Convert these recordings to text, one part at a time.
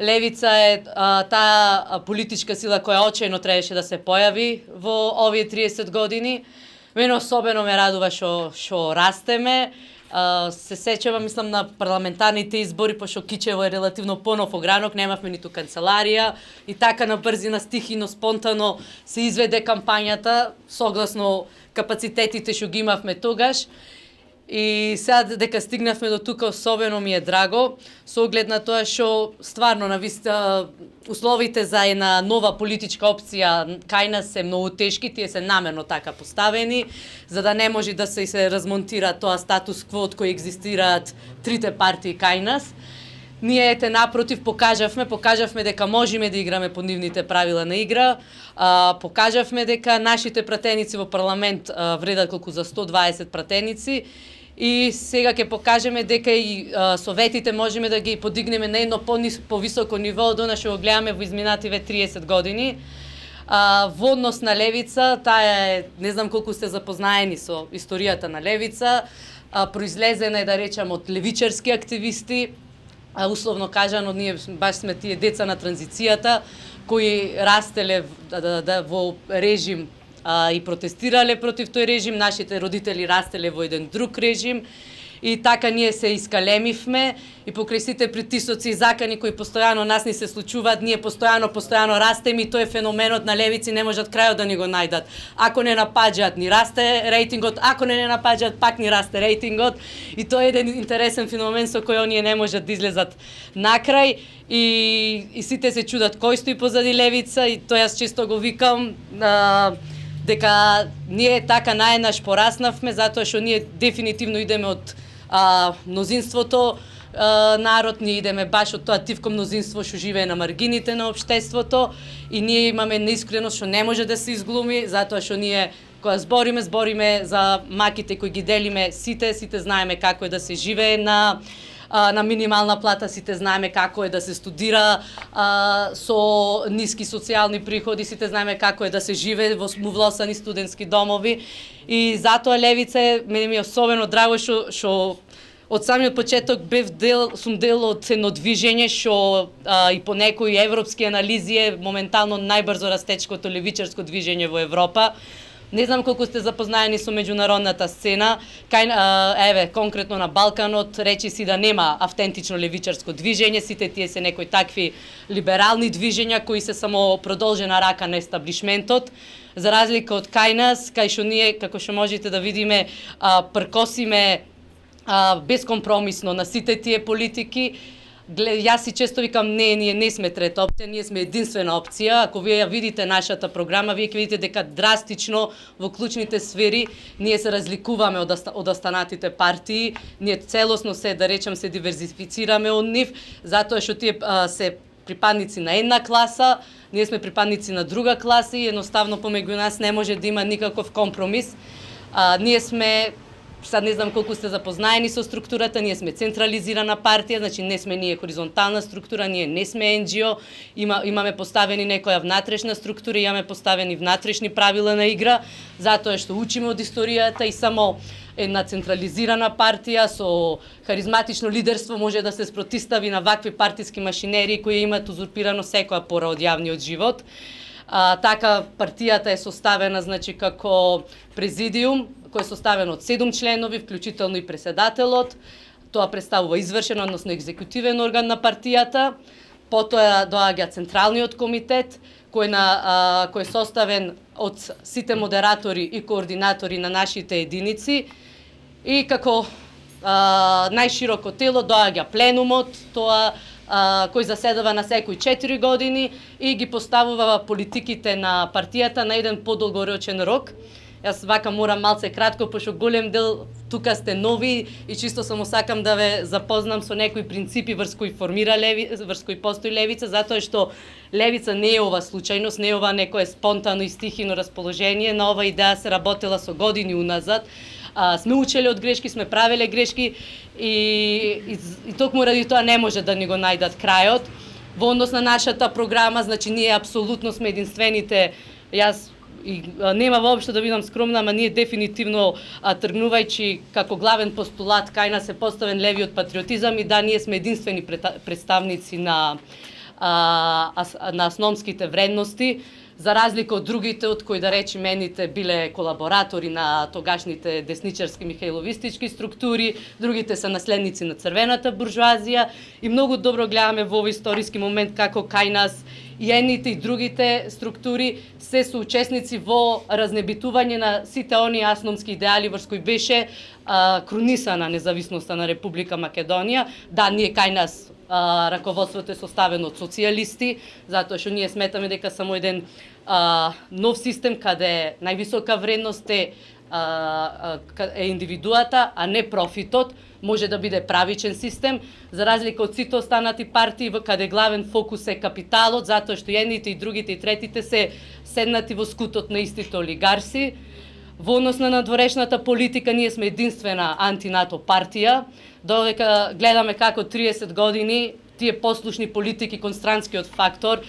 Левица е таа политичка сила која очајно требаше да се појави во овие 30 години. Мене особено ме радува што растеме. Се сеќавам, мислам, на парламентарните избори, пошто Кичево е релативно понов огранок, немавме ниту канцеларија и така на брзина, стихино, спонтано се изведе кампањата согласно капацитетите што ги имавме тогаш. И сега дека стигнавме до тука, особено ми е драго, со оглед на тоа што стварно условите за една нова политичка опција кај нас се многу тешки, тие се намерно така поставени, за да не може да се размонтира тоа статус кво од кој екзистираат трите партии кај нас. Ние напротив покажавме дека можеме да играме по нивните правила на игра, покажавме дека нашите пратеници во парламент вредат колку за 120 пратеници и сега ќе покажеме дека и советите можеме да ги подигнеме на едно повисоко ниво од она што го гледаме во изминативе 30 години. Во однос на Левица, таа е, не знам колку сте запознаени со историјата на Левица, произлезена е, да речам, од левичарски активисти, условно кажано, ние баш сме тие деца на транзицијата, кои растеле во режим и протестирале против тој режим, нашите родители растеле во еден друг режим, и така ние се искалемивме и покрај сите притисоци и закани кои постојано нас ни се случуваат, ние постојано растеме и тој феноменот на левици не можат крајот да ни го најдат. Ако не напаѓаат, ни расте рейтингот, ако не напаѓаат, пак ни расте рейтингот, и тоа е еден интересен феномен со кој оние не можат да излезат накрај, и сите се чудат кој стои позади Левица, и тоа јас често го викам дека ние така наеднаш пораснавме, затоа што ние дефинитивно идеме од мнозинството народ, ние идеме баш од тоа тивко мнозинство што живее на маргините на општеството, и ние имаме неискреност што не може да се изглуми, затоа што ние кога збориме за маките кои ги делиме, сите знаеме како е да се живее на минимална плата, сите знаеме како е да се студира со ниски социјални приходи, сите знаеме како е да се живее во мувлосани студентски домови, и затоа Левица мене ми е особено драго што од самиот почеток сум дел од едно движење што и по некои европски анализи е моментално најбрзо растечкото левичарско движење во Европа. Не знам колку сте запознаени со меѓународната сцена, конкретно на Балканот, речи си да нема автентично левичарско движење, сите тие се некои такви либерални движења кои се само продолжена рака на естаблишментот, за разлика од кај нас, кај што ние, како што можете да видиме, пркосиме безкомпромисно на сите тие политики. Јас си често викам, ние не сме трета опција, ние сме единствена опција. Ако вие ја видите нашата програма, вие ќе видите дека драстично во клучните сфери ние се разликуваме од останатите партии. Ние целосно се диверзифицираме од нив, затоа што тие се припадници на една класа, ние сме припадници на друга класа и едноставно помеѓу нас не може да има никаков компромис. Ние сме, сад не знам колку сте запознаени со структурата, ние сме централизирана партија, значи не сме ние хоризонтална структура, ние не сме НГО, имаме поставени некоја внатрешна структура, имаме поставени внатрешни правила на игра, затоа што учиме од историјата, и само една централизирана партија со харизматично лидерство може да се спротистави на вакви партиски машинерии кои имаат узурпирано секоја пора од јавниот живот. Така партијата е составена, значи, како президиум, кој е составен од 7 членови, вклучително и преседателот. Тоа представува извршен, односно екзекутивен орган на партијата. Потоа доаѓа Централниот комитет, кој е составен од сите модератори и координатори на нашите единици. И како најшироко тело доаѓа пленумот, кој заседава на секои 4 години и ги поставува политиките на партијата на еден подолгорочен рок. Јас вака морам малце кратко, пошто голем дел тука сте нови и чисто само сакам да ве запознам со некои принципи врз кои постои Левица, затоа што Левица не е ова случајност, не е ова некое спонтано и стихино расположение, на ова идеја се работела со години уназад. Сме учеле од грешки, сме правеле грешки и токму ради тоа не може да ни го најдат крајот. Во однос на нашата програма, значи ние апсолутно сме единствените, јас и нема воопшто да бидам скромна, ама ние дефинитивно тргнувајќи како главен постулат кај нас е поставен левиот патриотизам, и да, ние сме единствени представници на на основските вредности, за разлика од другите, од кои да речеме едните биле колаборатори на тогашните десничарски михајловистички структури, другите се наследници на црвената буржуазија и многу добро гледаме во овој историски момент како кај нас и едните и другите структури се соучесници во разнебитување на сите оние асномски идеали врз кои беше крунисана независноста на Република Македонија. Да, ние кај нас раководството е составено од социјалисти, затоа што ние сметаме дека само еден нов систем каде највисока вредност е индивидуата, а не профитот, може да биде правичен систем, за разлика од сите останати партии каде главен фокус е капиталот, затоа што едните и другите и третите се седнати во скутот на истите олигарси. Во однос на надворешната политика ние сме единствена антинато партија, додека гледаме како 30 години тие послушни политики кон странскиот фактор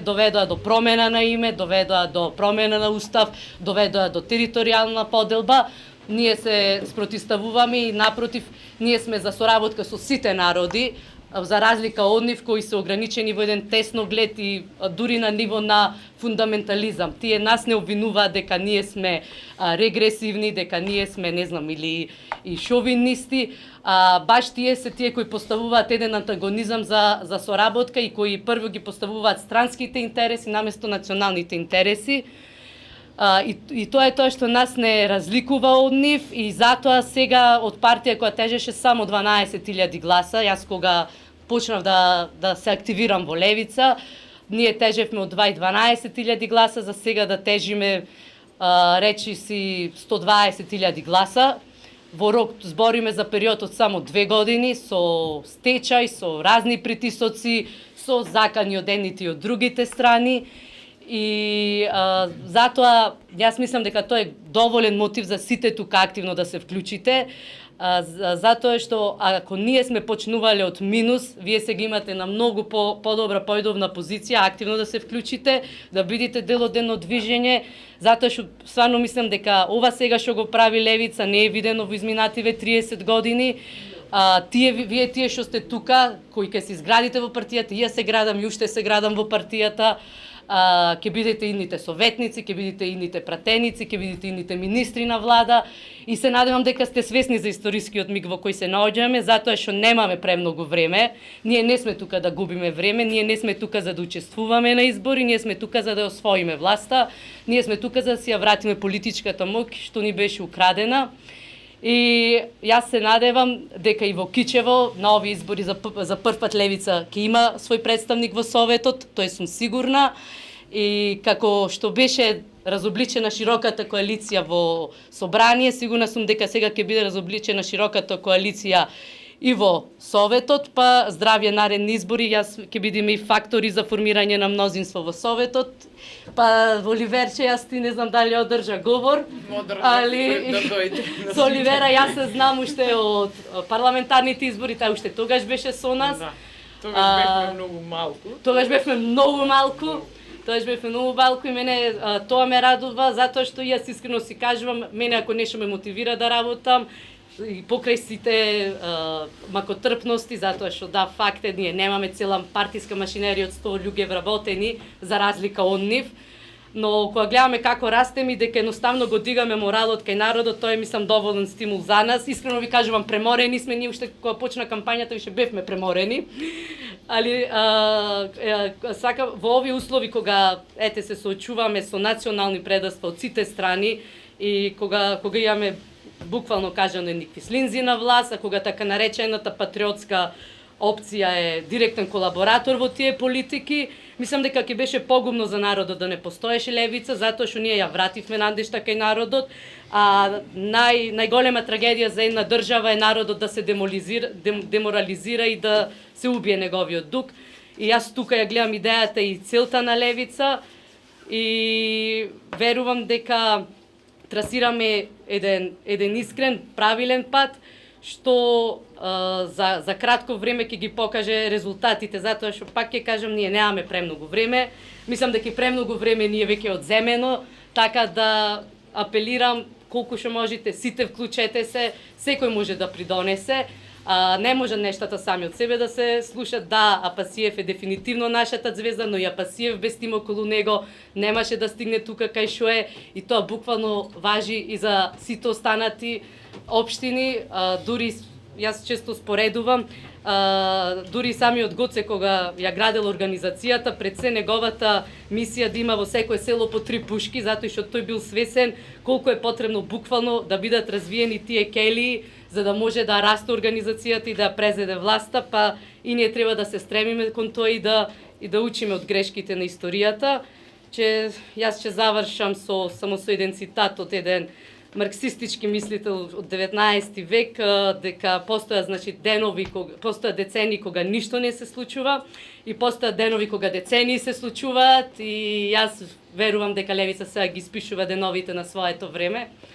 доведоа до промена на име, доведоа до промена на устав, доведоа до територијална поделба. Ние се спротивставуваме и напротив, ние сме за соработка со сите народи, за разлика од нив кои се ограничени во еден тесноглед и дури на ниво на фундаментализам. Тие нас не обвинуваат дека ние сме регресивни, дека ние сме, не знам, или и шовинисти. Баш тие се тие кои поставуваат еден антагонизам за соработка и кои прво ги поставуваат странските интереси наместо националните интереси. И тоа е тоа што нас не разликува од нив и затоа сега од партија која тежеше само 12.000 гласа, јас кога почнав да се активирам во Левица, ние тежевме од 12.000 гласа, за сега да тежиме речи си 120.000 гласа. Во рок збориме за период од само 2 години, со стечај, со разни притисоци, со закани од едните и од другите страни. И затоа јас мислам дека тоа е доволен мотив за сите тука активно да се вклучите, затоа што ако ние сме почнувале од минус, вие сега имате на многу подобра појдовна позиција, активно да се вклучите, да бидете дел од едно движење, затоа што стварно мислам дека ова сега што го прави Левица не е видено во изминативе 30 години. Вие тие што сте тука, кои ќе се изградите во партијата, и јас се градам и уште се градам во партијата, ќе бидете идните советници, ќе бидете идните пратеници, ќе бидете идните министри на влада и се надевам дека сте свесни за историскиот миг во кој се наоѓаме, затоа што немаме премногу време. Ние не сме тука да губиме време, ние не сме тука за да учествуваме на избори, ние сме тука за да освоиме власта, ние сме тука за да си ја вратиме политичката моќ што ни беше украдена. И јас се надевам дека и во Кичево на овие избори за прв пат Левица ќе има свој представник во Советот, тоа сум сигурна. И како што беше разобличена широката коалиција во Собрание, сигурна сум дека сега ќе биде разобличена широката коалиција и во Советот, па здравје наредни избори, јас ќе бидеме и фактори за формирање на мнозинство во Советот. Па во Оливерче јас ти не знам дали одржа говор, али со Оливера јас се знам уште од парламентарните избори, тај уште тогаш беше со нас. Да, тогаш бевме многу малку. Тогаш бевме многу малку и мене тоа ме радува, затоа што јас искрено си кажувам, мене ако нешто ме мотивира да работам, и покрај сите макотрпности, затоа што да, факт е, ние немаме цела партиска машинерија од 100 луѓе вработени, за разлика од нив, но кога гледаме како растеме и дека едноставно го дигаме моралот кај народот, тоа е, мислам, доволен стимул за нас. Искрено ви кажувам, преморени сме, ние уште кога почна кампањата више бевме преморени. Али сакам во овие услови кога се соочуваме со национални предавства од сите страни и кога имаме буквално кажано никакви слинзи на власт, а кога така наречената патриотска опција е директен колаборатор во тие политики, мислам дека ќе беше погубно за народот да не постоеше Левица, затоа што ние ја вративме надежта кај народот, а најголема трагедија за една држава е народот да се деморализира и да се убие неговиот дух. И јас тука ја гледам идејата и целта на Левица и верувам дека трасираме еден искрен, правилен пат, што за кратко време ќе ги покаже резултатите, затоа што пак ќе кажам, ние немаме премногу време. Мислам дека премногу време ни е веќе одземено, така да апелирам колку што можете, сите вклучете се, секој може да придонесе. Не може нештата сами од себе да се слушат. Да, Апасиев е дефинитивно нашата звезда, но и Апасиев без тим околу него немаше да стигне тука кај што е, и тоа буквално важи и за сите останати општини. Дури јас често споредувам, дури самиот Гоце кога ја градел организацијата, пред се неговата мисија да има во секое село по 3 пушки, затоа што тој бил свесен колку е потребно буквално да бидат развиени тие келии за да може да расте организацијата и да презеде власта, па и ние треба да се стремиме кон тоа и да учиме од грешките на историјата. Јас ќе завршам само со еден цитат од еден марксистички мислител од 19 век, дека постојат постојат децени кога ништо не се случува и постојат денови кога децении се случуваат, и јас верувам дека левица сега ги испишува деновите на своето време.